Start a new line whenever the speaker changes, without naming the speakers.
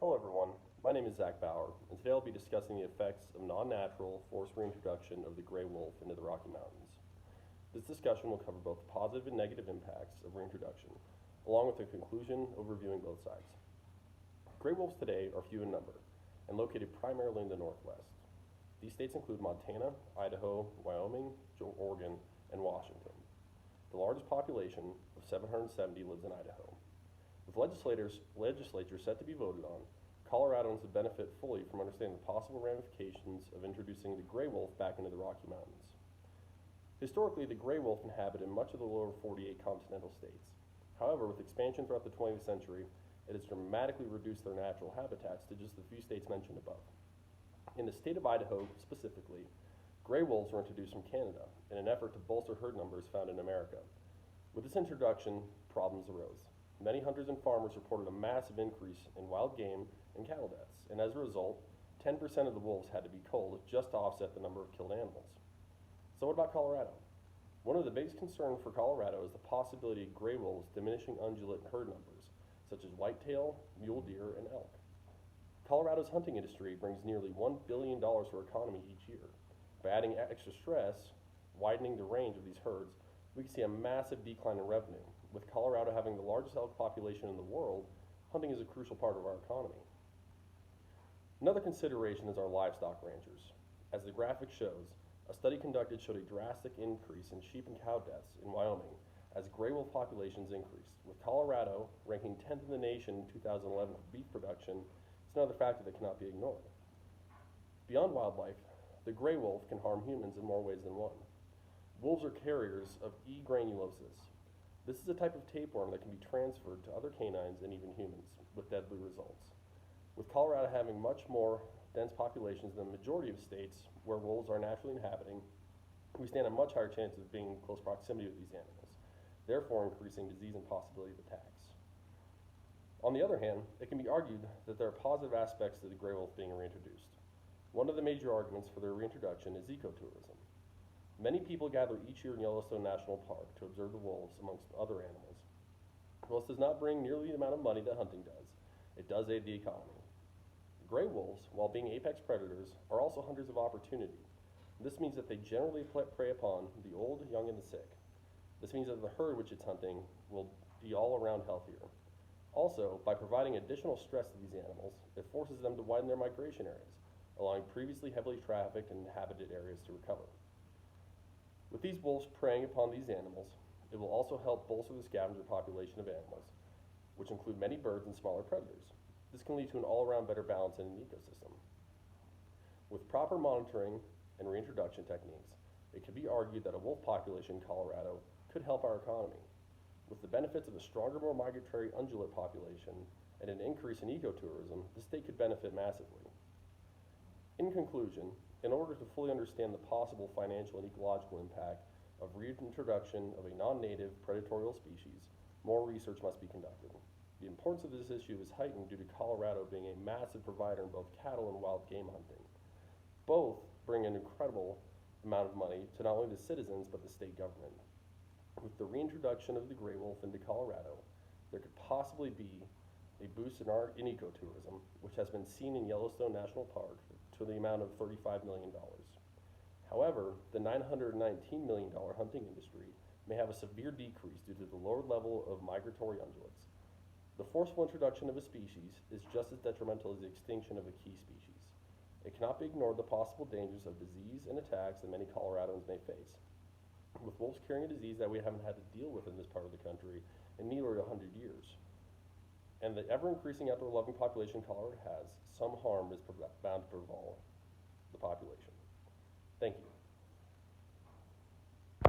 Hello everyone, my name is Zach Bauer, and today I'll be discussing the effects of non-natural forced reintroduction of the gray wolf into the Rocky Mountains. This discussion will cover both the positive and negative impacts of reintroduction, along with a conclusion overviewing both sides. Gray wolves today are few in number, and located primarily in the Northwest. These states include Montana, Idaho, Wyoming, Oregon, and Washington. The largest population of 770 lives in Idaho. With legislatures set to be voted on, Coloradans would benefit fully from understanding the possible ramifications of introducing the gray wolf back into the Rocky Mountains. Historically, the gray wolf inhabited much of the lower 48 continental states. However, with expansion throughout the 20th century, it has dramatically reduced their natural habitats to just the few states mentioned above. In the state of Idaho, specifically, gray wolves were introduced from Canada in an effort to bolster herd numbers found in America. With this introduction, problems arose. Many hunters and farmers reported a massive increase in wild game and cattle deaths, and as a result, 10% of the wolves had to be culled just to offset the number of killed animals. So what about Colorado? One of the biggest concerns for Colorado is the possibility of gray wolves diminishing ungulate herd numbers, such as whitetail, mule deer, and elk. Colorado's hunting industry brings nearly $1 billion to our economy each year. By adding extra stress, widening the range of these herds, we can see a massive decline in revenue. With Colorado having the largest elk population in the world, hunting is a crucial part of our economy. Another consideration is our livestock ranchers. As the graphic shows, a study conducted showed a drastic increase in sheep and cow deaths in Wyoming as gray wolf populations increased. With Colorado ranking 10th in the nation in 2011 for beef production, it's another factor that cannot be ignored. Beyond wildlife, the gray wolf can harm humans in more ways than one. Wolves are carriers of E. granulosis. This is a type of tapeworm that can be transferred to other canines and even humans, with deadly results. With Colorado having much more dense populations than the majority of states where wolves are naturally inhabiting, we stand a much higher chance of being in close proximity with these animals, therefore increasing disease and possibility of attacks. On the other hand, it can be argued that there are positive aspects to the gray wolf being reintroduced. One of the major arguments for their reintroduction is ecotourism. Many people gather each year in Yellowstone National Park to observe the wolves amongst other animals. While this does not bring nearly the amount of money that hunting does, it does aid the economy. Gray wolves, while being apex predators, are also hunters of opportunity. This means that they generally prey upon the old, young, and the sick. This means that the herd which it's hunting will be all around healthier. Also, by providing additional stress to these animals, it forces them to widen their migration areas, allowing previously heavily trafficked and inhabited areas to recover. With these wolves preying upon these animals, it will also help bolster the scavenger population of animals, which include many birds and smaller predators. This can lead to an all-around better balance in an ecosystem. With proper monitoring and reintroduction techniques, it could be argued that a wolf population in Colorado could help our economy. With the benefits of a stronger, more migratory ungulate population and an increase in ecotourism, the state could benefit massively. In conclusion, in order to fully understand the possible financial and ecological impact of reintroduction of a non-native predatorial species, more research must be conducted. The importance of this issue is heightened due to Colorado being a massive provider in both cattle and wild game hunting. Both bring an incredible amount of money to not only the citizens but the state government. With the reintroduction of the gray wolf into Colorado, there could possibly be a boost in ecotourism, which has been seen in Yellowstone National Park to the amount of $35 million. However, the $919 million hunting industry may have a severe decrease due to the lower level of migratory ungulates. The forceful introduction of a species is just as detrimental as the extinction of a key species. It cannot be ignored the possible dangers of disease and attacks that many Coloradans may face. With wolves carrying a disease that we haven't had to deal with in this part of the country in nearly 100 years, and the ever-increasing outdoor-loving population Colorado has, some harm is bound to befall the population. Thank you.